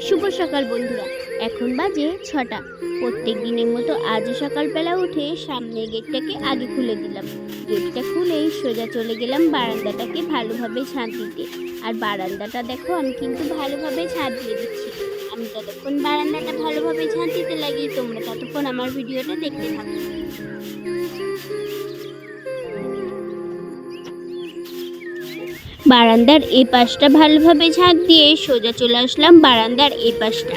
শুভ সকাল বন্ধুরা, এখন বাজে 6টা। প্রত্যেক দিনের মতো আজও সকালবেলা উঠে সামনের গেটটাকে আগে খুলে দিলাম। গেটটা খুলেই সোজা চলে গেলাম বারান্দাটাকে ভালোভাবে ঝাঁট দিতে। আর বারান্দাটা দেখো আমি কিন্তু ভালোভাবে ঝাঁট দিয়ে দিচ্ছি। আমি ততক্ষণ বারান্দাটা ভালোভাবে ঝাঁট দিতে লাগি, তোমরা ততক্ষণ আমার ভিডিওটা দেখতে থাকো। বারান্দার এই পাশটা ভালোভাবে ঝাঁট দিয়ে সোজা চলে আসলাম বারান্দার এই পাশটা।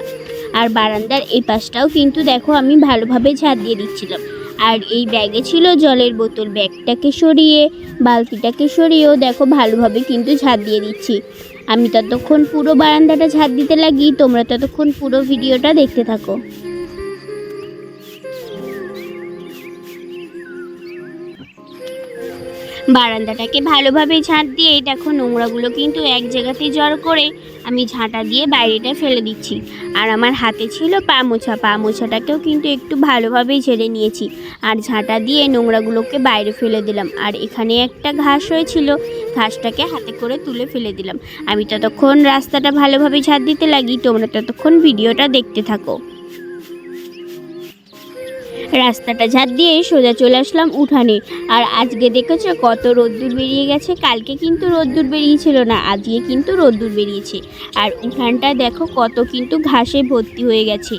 আর বারান্দার এই পাশটাও কিন্তু দেখো আমি ভালোভাবে ঝাঁট দিয়ে দিচ্ছিলাম। আর এই ব্যাগে ছিল জলের বোতল, ব্যাগটাকে সরিয়ে বালতিটাকে সরিয়েও দেখো ভালোভাবে কিন্তু ঝাঁট দিয়ে দিচ্ছি। আমি ততক্ষণ পুরো বারান্দাটা ঝাঁট দিতে লাগি, তোমরা ততক্ষণ পুরো ভিডিওটা দেখতে থাকো। বারান্দাটাকে ভালোভাবে ঝাঁট দিয়ে দেখো নোংরাগুলো কিন্তু এক জায়গাতেই জড়ো করে আমি ঝাঁটা দিয়ে বাইরেটা ফেলে দিচ্ছি। আর আমার হাতে ছিল পা মোছাটাকেও কিন্তু একটু ভালোভাবেই ঝেড়ে নিয়েছি। আর ঝাঁটা দিয়ে নোংরাগুলোকে বাইরে ফেলে দিলাম। আর এখানে একটা ঘাস হয়েছিল, ঘাসটাকে হাতে করে তুলে ফেলে দিলাম। আমি ততক্ষণ রাস্তাটা ভালোভাবে ঝাঁট দিতে লাগি, তোমরা ততক্ষণ ভিডিওটা দেখতে থাকো। রাস্তাটা ঝাঁট দিয়ে সোজা চলে আসলাম উঠানে। আর আজকে দেখেছো কত রোদ্দুর বেরিয়ে গেছে, কালকে কিন্তু রোদ্দুর বেরিয়েছিল না, আজকে কিন্তু রোদ্দুর বেরিয়েছে। আর উঠানটা দেখো কত কিন্তু ঘাসে ভর্তি হয়ে গেছে।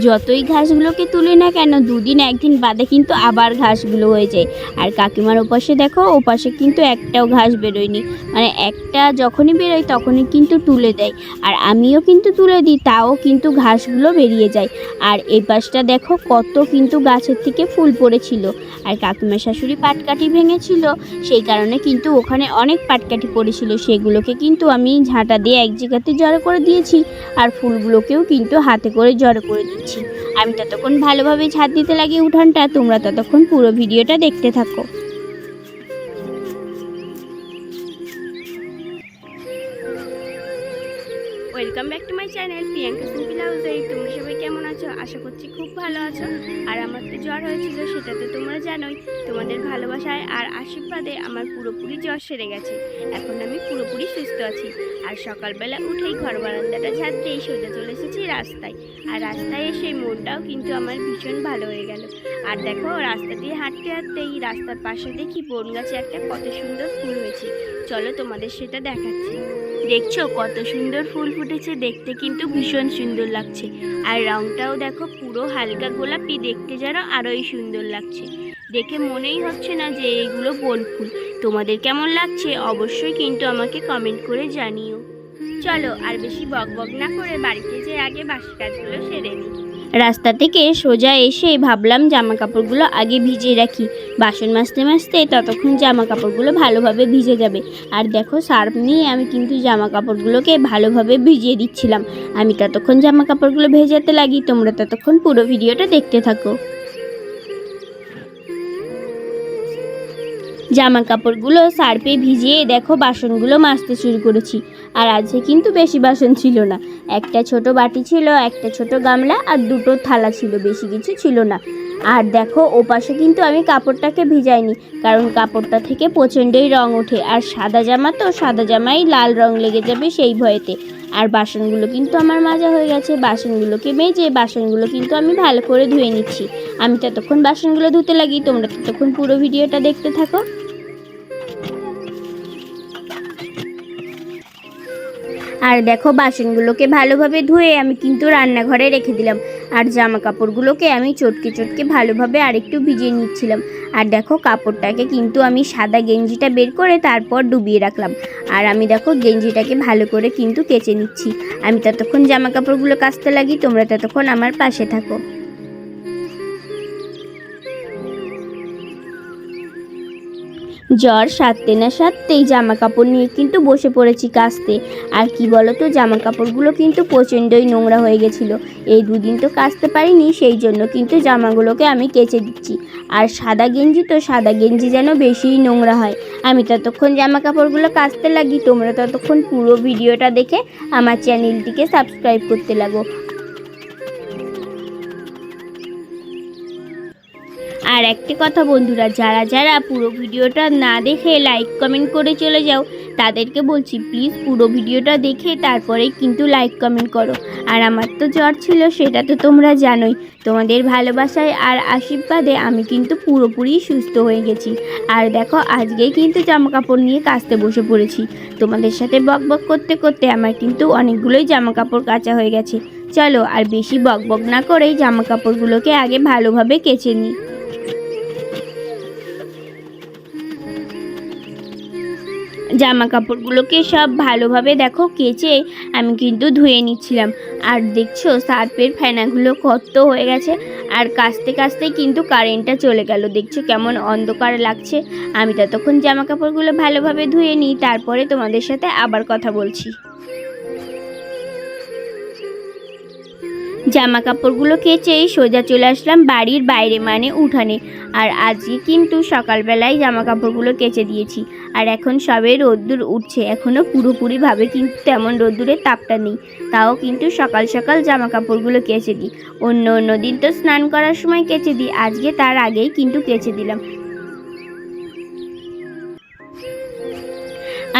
যতই ঘাসগুলোকে তুলে না কেন, দুদিন একদিন বাদে কিন্তু আবার ঘাসগুলো হয়ে যায়। আর কাকিমার ওপাশে দেখো, ওপাশে কিন্তু একটাও ঘাস বেরোয়নি, মানে একটা যখনই বেরোয় তখনই কিন্তু তুলে দেয়। আর আমিও কিন্তু তুলে দিই, তাও কিন্তু ঘাসগুলো বেরিয়ে যায়। আর এই পাশটা দেখো কত কিন্তু গাছের থেকে ফুল পড়েছিল। আর কাকিমার শাশুড়ি পাটকাঠি ভেঙেছিল, সেই কারণে কিন্তু ওখানে অনেক পাটকাঠি পড়েছিল, সেগুলোকে কিন্তু আমি ঝাঁটা দিয়ে এক জায়গাতে জড়ো করে দিয়েছি। আর ফুলগুলোকেও কিন্তু হাতে করে জড়ো করে দিচ্ছি। আমি ততক্ষণ ভালোভাবে ঝাঁট দিতে লাগি উঠানটা, তোমরা ততক্ষণ পুরো ভিডিওটা দেখতে থাকো। Welcome back to my channel Priyanka simple হাউসে। তোমরা সবাই কেমন আছো? আশা করছি খুব ভালো আছো। আর আমার তো জ্বর হয়েছিল, সেটা তো তোমরা জানোই। তোমাদের ভালোবাসায় আর আশীর্বাদে আমার পুরোপুরি জ্বর সেরে গেছে। এখন আমি পুরোপুরি সুস্থ আছি। আর সকালবেলা উঠেই ঘর বারান্দাটা ঝাঁট দিয়েই সোজা চলে এসেছি রাস্তায়। আর রাস্তায় এসে মনটাও কিন্তু আমার ভীষণ ভালো হয়ে গেল। আর দেখো রাস্তা দিয়ে হাঁটতে হাঁটতেই রাস্তার পাশে দেখি বন গাছে একটা কত সুন্দর ফুল হয়েছে। চলো তোমাদের সেটা দেখাচ্ছি। দেখছো কত সুন্দর ফুল ফুটেছে, দেখতে কিন্তু ভীষণ সুন্দর লাগছে। আর রংটাও দেখো পুরো হালকা গোলাপি, দেখতে যেন আরোই সুন্দর লাগছে। দেখে মনেই হচ্ছে না যে এগুলো বন ফুল। তোমাদের কেমন লাগছে অবশ্যই কিন্তু আমাকে কমেন্ট করে জানিও। চলো আর বেশি বকবক না করে বাড়িতে যে আগে বাসি কাজগুলো সেরে নিই। রাস্তা থেকে সোজা এসে ভাবলাম জামা কাপড়গুলো আগে ভিজিয়ে রাখি, বাসন মাজতে মাজতে ততক্ষণ জামা কাপড়গুলো ভালোভাবে ভিজে যাবে। আর দেখো সার্ফ নিয়ে আমি কিন্তু জামা কাপড়গুলোকে ভালোভাবে ভিজিয়ে দিচ্ছিলাম। আমি ততক্ষণ জামা কাপড়গুলো ভেজাতে লাগি, তোমরা ততক্ষণ পুরো ভিডিওটা দেখতে থাকো। জামা কাপড়গুলো সার্ফে ভিজিয়ে দেখো বাসনগুলো মাজতে শুরু করেছি। আর আজকে কিন্তু বেশি বাসন ছিল না, একটা ছোট বাটি ছিল, একটা ছোট গামলা আর দুটো থালা ছিল, বেশি কিছু ছিল না। আর দেখো ওপাশে কিন্তু আমি কাপড়টাকে ভিজাইনি, কারণ কাপড়টা থেকে প্রচণ্ডই রং ওঠে। আর সাদা জামা তো, সাদা জামাই লাল রং লেগে যাবে সেই ভয়েতে। আর বাসনগুলো কিন্তু আমার মাজা হয়ে গেছে, বাসনগুলোকে মেজে বাসনগুলো কিন্তু আমি ভালো করে ধুয়ে নিচ্ছি। আমি ততক্ষণ বাসনগুলো ধুতে লাগি, তোমরা ততক্ষণ পুরো ভিডিওটা দেখতে থাকো। আর দেখো বাসনগুলোকে ভালোভাবে ধুয়ে আমি কিন্তু রান্নাঘরে রেখে দিলাম। আর জামা কাপড়গুলোকে আমি চটকে চটকে ভালোভাবে আরেকটু ভিজিয়ে নিচ্ছিলাম। আর দেখো কাপড়টাকে কিন্তু আমি সাদা গেঞ্জিটা বের করে তারপর ডুবিয়ে রাখলাম। আর আমি দেখো গেঞ্জিটাকে ভালো করে কিন্তু কেচে নিচ্ছি। আমি ততক্ষণ জামা কাপড়গুলো কাচতে লাগি, তোমরা ততক্ষণ আমার পাশে থাকো। জ্বর সারতে না সারতেই জামা কাপড় নিয়ে কিন্তু বসে পড়েছি কাচতে। আর কি বলো তো, জামা কাপড়গুলো কিন্তু প্রচণ্ডই নোংরা হয়ে গেছিলো। এই দুদিন তো কাচতে পারিনি, সেই জন্য কিন্তু জামাগুলোকে আমি কেচে দিচ্ছি। আর সাদা গেঞ্জি তো, সাদা গেঞ্জি যেন বেশিই নোংরা হয়। আমি ততক্ষণ জামা কাপড়গুলো কাচতে লাগি, তোমরা ততক্ষণ পুরো ভিডিওটা দেখে আমার চ্যানেলটিকে সাবস্ক্রাইব করতে লাগো। আর একটি কথা বন্ধুরা, যারা যারা পুরো ভিডিওটা না দেখে লাইক কমেন্ট করে চলে যাও, তাদেরকে বলছি প্লিজ পুরো ভিডিওটা দেখে তারপরেই কিন্তু লাইক কমেন্ট করো। আর আমার তো জ্বর ছিল সেটা তো তোমরা জানোই, তোমাদের ভালোবাসায় আর আশীর্বাদে আমি কিন্তু পুরোপুরি সুস্থ হয়ে গেছি। আর দেখো আজকেই কিন্তু জামা কাপড় নিয়ে কাচতে বসে পড়েছি। তোমাদের সাথে বক বক করতে করতে আমার কিন্তু অনেকগুলোই জামা কাপড় কাচা হয়ে গেছে। চলো আর বেশি বক বক না করেই জামা কাপড়গুলোকে আগে ভালোভাবে কেচে নিই। জামা কাপড়গুলোকে সব ভালোভাবে দেখো কেচে আমি কিন্তু ধুয়ে নিচ্ছিলাম। আর দেখছো সার্ফের ফেনাগুলো কত হয়ে গেছে, আর কাচতে কাচতেই কিন্তু কারেন্টটা চলে গেল। দেখছো কেমন অন্ধকার লাগছে। আমি ততক্ষণ জামা কাপড়গুলো ভালোভাবে ধুয়ে নিই, তারপরে তোমাদের সাথে আবার কথা বলছি। জামা কাপড়গুলো কেচেই সোজা চলে আসলাম বাড়ির বাইরে মানে উঠানে। আর আজকে কিন্তু সকালবেলায় জামা কাপড়গুলো কেচে দিয়েছি। আর এখন সবে রোদ্দুর উঠছে, এখনও পুরোপুরিভাবে কিন্তু তেমন রোদ্দুরের তাপটা নেই। তাও কিন্তু সকাল সকাল জামা কাপড়গুলো কেচে দিই। অন্য দিন তো স্নান করার সময় কেচে দিই, আজকে তার আগেই কিন্তু কেচে দিলাম।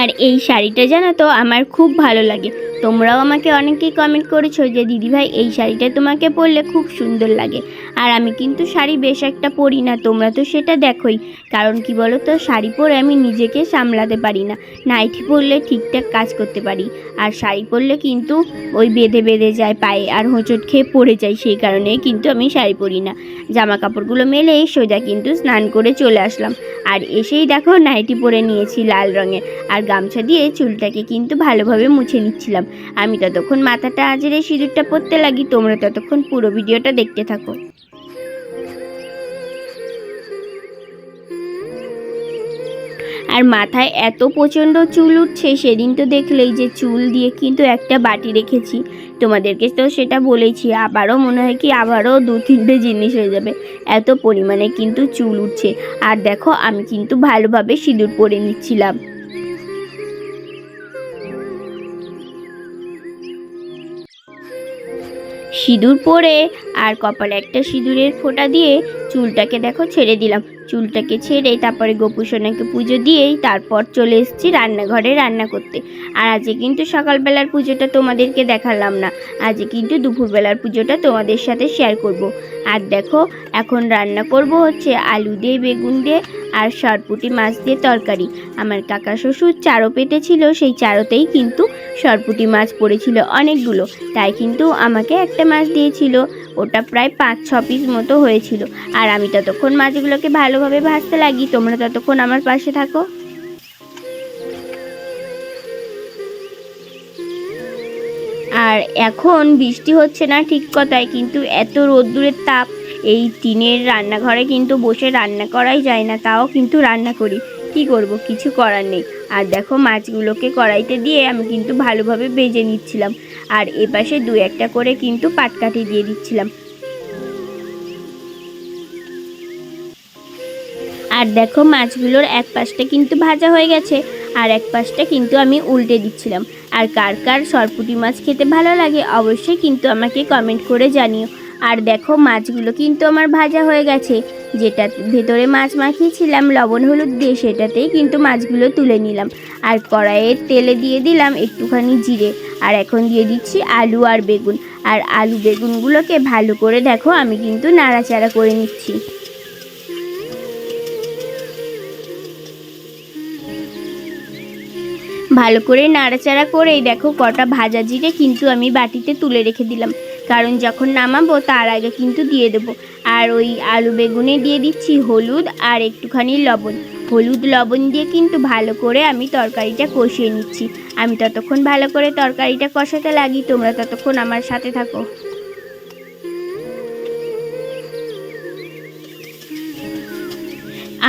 আর এই শাড়িটা জানো তো আমার খুব ভালো লাগে। তোমরাও আমাকে অনেকেই কমেন্ট করেছো যে দিদিভাই এই শাড়িটা তোমাকে পরলে খুব সুন্দর লাগে। আর আমি কিন্তু শাড়ি বেশ একটা পরি না, তোমরা তো সেটা দেখোই। কারণ কি বলো তো, শাড়ি পরে আমি নিজেকে সামলাতে পারি না। নাইটি পরলে ঠিকঠাক কাজ করতে পারি, আর শাড়ি পরলে কিন্তু ওই বেঁধে বেঁধে যায় পায়ে, আর হোঁচট খেয়ে পড়ে যায়। সেই কারণে কিন্তু আমি শাড়ি পরি না। জামা কাপড়গুলো মেলেই সোজা কিন্তু স্নান করে চলে আসলাম। আর এসেই দেখো নাইটি পরে নিয়েছি লাল রঙের, আর গামছা দিয়ে চুলটাকে কিন্তু ভালোভাবে মুছে নিচ্ছিলাম। আমি ততক্ষণ মাথাটা আজরে সিঁদুরটা পরতে লাগি, তোমরা ততক্ষণ পুরো ভিডিওটা দেখতে থাকো। আর মাথায় এত প্রচণ্ড চুল উঠছে, সেদিন তো দেখলেই যে চুল দিয়ে কিন্তু একটা বাটি রেখেছি। তোমাদেরকে তো সেটা বলেছি, আবারও মনে হয় কি আবারও 2-3টে জিনিস হয়ে যাবে, এত পরিমাণে কিন্তু চুল উঠছে। আর দেখো আমি কিন্তু ভালোভাবে সিঁদুর পরে নিচ্ছিলাম। সিঁদুর পরে আর কপালে একটা সিঁদুরের ফোঁটা দিয়ে চুলটাকে দেখো ছেড়ে দিলাম। চুলটাকে ছেড়ে তারপরে গোপুসোনাকে পুজো দিয়েই তারপর চলে এসেছি রান্নাঘরে রান্না করতে। আর আজকে কিন্তু সকালবেলার পুজোটা তোমাদেরকে দেখালাম না, আজকে কিন্তু দুপুরবেলার পুজোটা তোমাদের সাথে শেয়ার করব। আর দেখো এখন রান্না করব হচ্ছে আলু দিয়ে বেগুন দিয়ে আর সরপুঁটি মাছ দিয়ে তরকারি। আমার কাকা শ্বশুর চারও পেতেছিল, সেই চারোতেই কিন্তু সরপুঁটি মাছ পড়েছিল অনেকগুলো, তাই কিন্তু আমাকে একটা মাছ দিয়েছিল। ওটা প্রায় 5-6 পিস মতো হয়েছিল। আর আমি ততক্ষণ মাছগুলোকে ভালোভাবে ভাজতে লাগি, তোমরা ততক্ষণ আমার পাশে থাকো। আর এখন বৃষ্টি হচ্ছে না ঠিক কথাই, কিন্তু এত রোদ্দুরের তাপ, এই টিনের রান্নাঘরে কিন্তু বসে রান্না করাই যায় না, তাও কিন্তু রান্না করি। কি করব, কিছু করার নেই। আর দেখো মাছগুলোকে কড়াইতে দিয়ে আমি কিন্তু ভালোভাবে ভেজে নিচ্ছিলাম। আর এপাশে 2-1টা করে কিন্তু পাটকাঠি দিয়ে দিচ্ছিলাম। আর দেখো মাছগুলোর এক পাশটা কিন্তু ভাজা হয়ে গেছে, আর এক পাশটা কিন্তু আমি উল্টে দিচ্ছিলাম। আর কার কার সরপুঁটি মাছ খেতে ভালো লাগে অবশ্যই কিন্তু আমাকে কমেন্ট করে জানিও। আর দেখো মাছগুলো কিন্তু আমার ভাজা হয়ে গেছে, যেটা ভেতরে মাছ মাখিয়েছিলাম লবণ হলুদ দিয়ে সেটাতেই কিন্তু মাছগুলো তুলে নিলাম। আর কড়াইয়ের তেলে দিয়ে দিলাম একটুখানি জিরে, আর এখন দিয়ে দিচ্ছি আলু আর বেগুন। আর আলু বেগুনগুলোকে ভালো করে দেখো আমি কিন্তু নাড়াচাড়া করে নিচ্ছি। ভালো করে নাড়াচাড়া করেই দেখো কটা ভাজা জিরে কিন্তু আমি বাটিতে তুলে রেখে দিলাম, কারণ যখন নামাবো তার আগে কিন্তু দিয়ে দেবো। আর ওই আলু বেগুনে দিয়ে দিচ্ছি হলুদ আর একটুখানি লবণ। হলুদ লবণ দিয়ে কিন্তু ভালো করে আমি তরকারিটা কষিয়ে নিচ্ছি। আমি ততক্ষণ ভালো করে তরকারিটা কষাতে লাগি, তোমরা ততক্ষণ আমার সাথে থাকো।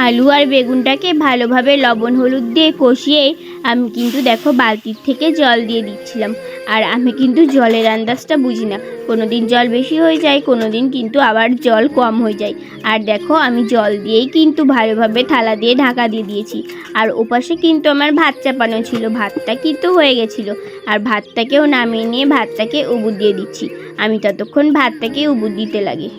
আলু আর বেগুনটাকে ভালোভাবে লবণ হলুদ দিয়ে কষিয়ে আমি কিন্তু দেখো বালতির থেকে জল দিয়ে দিচ্ছিলাম। আর আমি কিন্তু জলের আন্দাজটা বুঝি না, কোনো দিন জল বেশি হয়ে যায়, কোনো দিন কিন্তু আবার জল কম হয়ে যায়। আর দেখো আমি জল দিয়েই কিন্তু ভালোভাবে থালা দিয়ে ঢাকা দিয়ে দিয়েছি। আর ওপাশে কিন্তু আমার ভাত চাপানো ছিল, ভাতটা কিন্তু হয়ে গেছিলো। আর ভাতটাকেও নামিয়ে নিয়ে ভাতটাকে উবুর দিয়ে দিচ্ছি। আমি ততক্ষণ ভাতটাকে উবুর দিতে লাগি।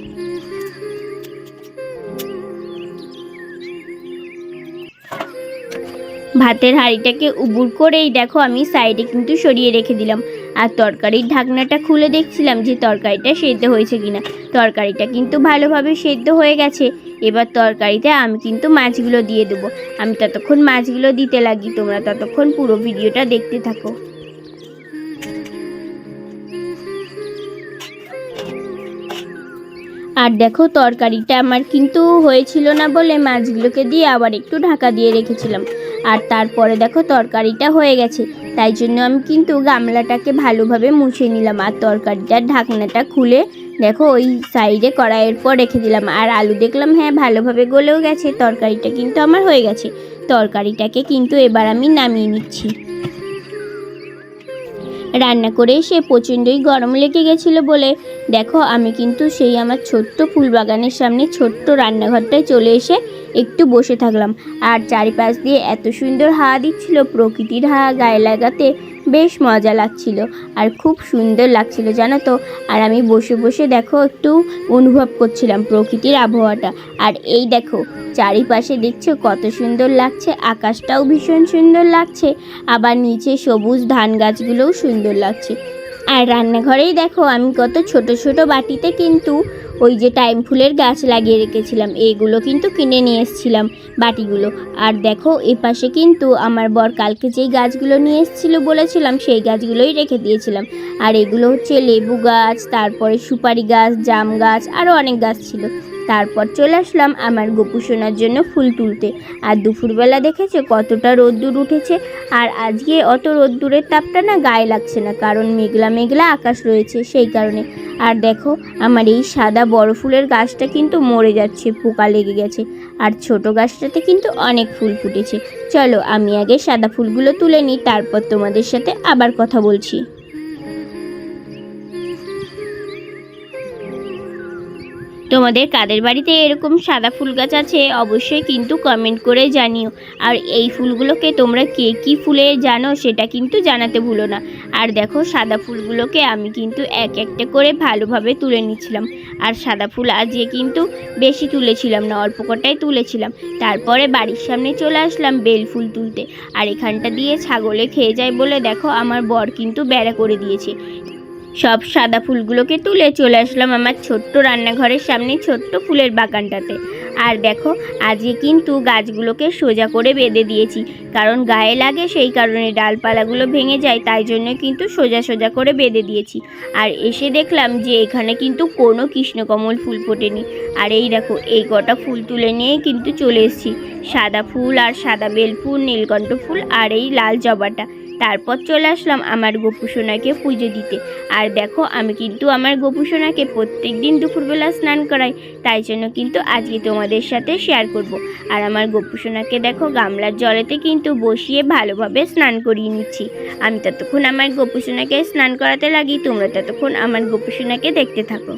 ভাতের হাঁড়িটাকে উবুর করেই দেখো আমি সাইডে কিন্তু সরিয়ে রেখে দিলাম। আর তরকারির ঢাকনাটা খুলে দেখছিলাম যে তরকারিটা সেদ্ধ হয়েছে কিনা। তরকারিটা কিন্তু ভালোভাবে সেদ্ধ হয়ে গেছে। এবার তরকারিতে আমি কিন্তু মাছগুলো দিয়ে দেবো। আমি ততক্ষণ মাছগুলো দিতে লাগি, তোমরা ততক্ষণ পুরো ভিডিওটা দেখতে থাকো। আর দেখো তরকারিটা আমার কিন্তু হয়েছিল না বলে মাছগুলোকে দিয়ে আবার একটু ঢাকা দিয়ে রেখেছিলাম। আর তারপরে দেখো তরকারিটা হয়ে গেছে, তাই জন্য আমি কিন্তু গামলাটাকে ভালোভাবে মুছে নিলাম। আর তরকারিটার ঢাকনাটা খুলে দেখো ওই সাইডে কড়াইয়ের পর রেখে দিলাম। আর আলু দেখলাম হ্যাঁ ভালোভাবে গলেও গেছে, তরকারিটা কিন্তু আমার হয়ে গেছে। তরকারিটাকে কিন্তু এবার আমি নামিয়ে নিচ্ছি। রান্না করে এসে প্রচণ্ডই গরম লেগে গেছিলো বলে দেখো আমি কিন্তু সেই আমার ছোট্ট ফুল বাগানের সামনে ছোট্ট রান্নাঘরটায় চলে এসে একটু বসে থাকলাম। আর চারিপাশ দিয়ে এত সুন্দর হাওয়া দিচ্ছিল, প্রকৃতির হাওয়া গায়ে লাগাতে বেশ মজা লাগছিল আর খুব সুন্দর লাগছিল জানো তো। আর আমি বসে বসে দেখো একটু অনুভব করছিলাম প্রকৃতির আবহাওয়াটা। আর এই দেখো চারিপাশে দেখছো কত সুন্দর লাগছে, আকাশটাও ভীষণ সুন্দর লাগছে, আবার নিচে সবুজ ধান গাছগুলোও সুন্দর লাগছে। আর রান্নাঘরেই দেখো আমি কত ছোট ছোট বাটিতে কিন্তু ওই যে টাইম ফুলের গাছ লাগিয়ে রেখেছিলাম, এইগুলো কিন্তু কিনে নিয়ে এসেছিলাম বাটিগুলো। আর দেখো এপাশে কিন্তু আমার বর কালকে যেই গাছগুলো নিয়ে এসেছিলো বলেছিলাম সেই গাছগুলোই রেখে দিয়েছিলাম। আর এগুলো হচ্ছে লেবু গাছ, তারপরে সুপারি গাছ, জাম গাছ, আরও অনেক গাছ ছিল। তারপর চলে আসলাম আমার গোপু সোনার জন্য ফুল তুলতে। আর দুপুরবেলা দেখেছো কতটা রোদ্দুর উঠেছে, আর আজকে অত রোদ্দুরের তাপটা না গায়ে লাগছে না, কারণ মেঘলা মেঘলা আকাশ রয়েছে সেই কারণে। আর দেখো আমার এই সাদা বড় ফুলের গাছটা কিন্তু মরে যাচ্ছে, পোকা লেগে গেছে। আর ছোট গাছটাতে কিন্তু অনেক ফুল ফুটেছে। চলো আমি আগে সাদা ফুলগুলো তুলে নিই, তারপর তোমাদের সাথে আবার কথা বলছি। তোমাদের কাদের বাড়িতে এরকম সাদা ফুল গাছ আছে অবশ্যই কিন্তু কমেন্ট করে জানিও। আর এই ফুলগুলোকে তোমরা কে কী ফুলে জানো সেটা কিন্তু জানাতে ভুলো না। আর দেখো সাদা ফুলগুলোকে আমি কিন্তু এক একটা করে ভালোভাবে তুলে নিচ্ছিলাম। আর সাদা ফুল আজকে কিন্তু বেশি তুলেছিলাম না, অল্প কটাই তুলেছিলাম। তারপরে বাড়ির সামনে চলে আসলাম বেল ফুল তুলতে। আর এখানটা দিয়ে ছাগলে খেয়ে যায় বলে দেখো আমার বর কিন্তু বেড়া করে দিয়েছে। সব সাদা ফুলগুলোকে তুলে চলে আসলাম আমার ছোট্ট রান্নাঘরের সামনে ছোট্ট ফুলের বাগানটাতে। আর দেখো আজকে কিন্তু গাছগুলোকে সোজা করে বেঁধে দিয়েছি, কারণ গায়ে লাগে সেই কারণে ডালপালাগুলো ভেঙে যায়, তাই জন্য কিন্তু সোজা সোজা করে বেঁধে দিয়েছি। আর এসে দেখলাম যে এখানে কিন্তু কোনো কৃষ্ণকমল ফুল ফোটেনি। আর এই দেখো এই কটা ফুল তুলে নিয়েই কিন্তু চলে এসেছি, সাদা ফুল আর সাদা বেল ফুল, নীলকণ্ঠ ফুল আর এই লাল জবাটা। তারপর চলে আসলাম আমার গোপু সোনাকে পুজো দিতে। আর দেখো আমি কিন্তু আমার গোপু সোনাকে প্রত্যেক দিন দুপুরবেলা স্নান করাই, তাই জন্য কিন্তু আজকে তোমাদের সাথে শেয়ার করব। আর আমার গোপু সোনাকে দেখো গামলার জলেতে কিন্তু বসিয়ে ভালোভাবে স্নান করিয়ে নিচ্ছি। আমি ততক্ষণ আমার গোপু সোনাকে স্নান করাতে লাগি, তোমরা ততক্ষণ আমার গোপু সোনাকে দেখতে থাকো।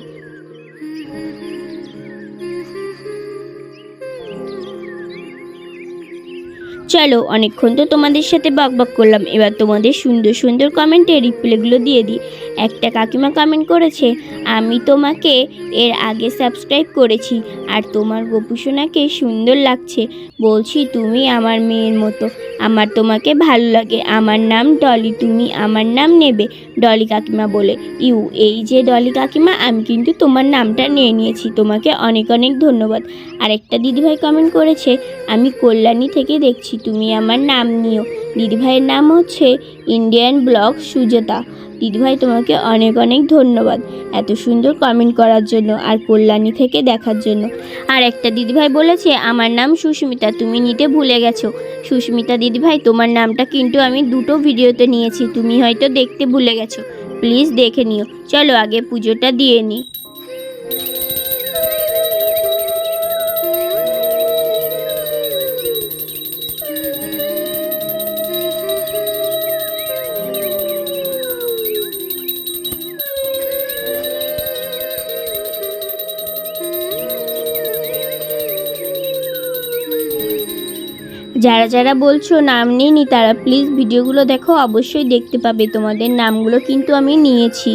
চলো অনেকক্ষণ তো তোমাদের সাথে বকবক করলাম, এবার তোমাদের সুন্দর সুন্দর কমেন্টে রিপ্লাইগুলো দিয়ে দিই। একটা কাকিমা কমেন্ট করেছে, আমি তোমাকে এর আগে সাবস্ক্রাইব করেছি আর তোমার গোপু সোনাকে সুন্দর লাগছে, বলছি তুমি আমার মেয়ের মতো, আমার তোমাকে ভালো লাগে, আমার নাম ডলি, তুমি আমার নাম নেবে ডলি কাকিমা বলে। এই যে ডলি কাকিমা আমি কিন্তু তোমার নামটা নিয়ে নিয়েছি, তোমাকে অনেক অনেক ধন্যবাদ। আরেকটা দিদিভাই কমেন্ট করেছে, আমি কল্যাণী থেকে দেখছি, তুমি আমার নাম নিও। দিদিভাইয়ের নাম হচ্ছে ইন্ডিয়ান ব্লগ সুজাতা। দিদিভাই তোমাকে অনেক অনেক ধন্যবাদ এত সুন্দর কমেন্ট করার জন্য আর কল্যাণী থেকে দেখার জন্য। আর একটা দিদিভাই বলেছে, আমার নাম সুস্মিতা, তুমি নিতে ভুলে গেছো। সুস্মিতা দিদিভাই তোমার নামটা কিন্তু আমি দুটো ভিডিওতে নিয়েছি, তুমি হয়তো দেখতে ভুলে গেছো, প্লিজ দেখে নিও। চলো আগে পুজোটা দিয়ে নিই। যারা যারা বলছো নাম নিইনি তারা প্লিজ ভিডিওগুলো দেখো, অবশ্যই দেখতে পাবে, তোমাদের নামগুলো কিন্তু আমি নিয়েছি।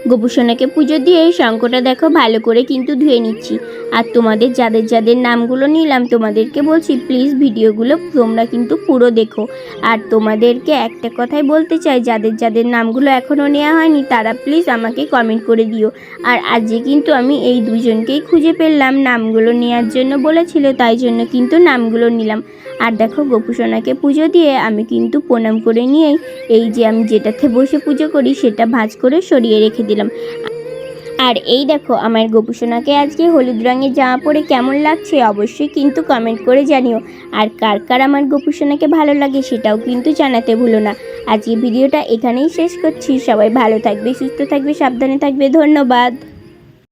গোপুসোনাকে পুজো দিয়ে শঙ্খটা দেখো ভালো করে কিন্তু ধুয়ে নিচ্ছি। আর তোমাদের যাদের যাদের নামগুলো নিলাম তোমাদেরকে বলছি প্লিজ ভিডিওগুলো তোমরা কিন্তু পুরো দেখো। আর তোমাদেরকে একটা কথাই বলতে চাই, যাদের যাদের নামগুলো এখনও নেওয়া হয়নি তারা প্লিজ আমাকে কমেন্ট করে দিও। আর আজকে কিন্তু আমি এই দুজনকেই খুঁজে পেলাম, নামগুলো নেওয়ার জন্য বলেছিল তাই জন্য কিন্তু নামগুলো নিলাম। আর দেখো গোপুসোনাকে পুজো দিয়ে আমি কিন্তু প্রণাম করে নিয়েই এই যে আমি যেটাতে বসে পুজো করি সেটা ভাঁজ করে সরিয়ে রেখে দিলাম। আর এই দেখো আমার গোপুসোনাকে আজকে হলুদ রঙের জামা পরে কেমন লাগছে অবশ্যই কিন্তু কমেন্ট করে জানিও। আর কার কার আমার গোপুসোনাকে ভালো লাগে সেটাও কিন্তু জানাতে ভুলো না। আজকে ভিডিওটা এখানেই শেষ করছি। সবাই ভালো থাকবে, সুস্থ থাকবে, সাবধানে থাকবে। ধন্যবাদ।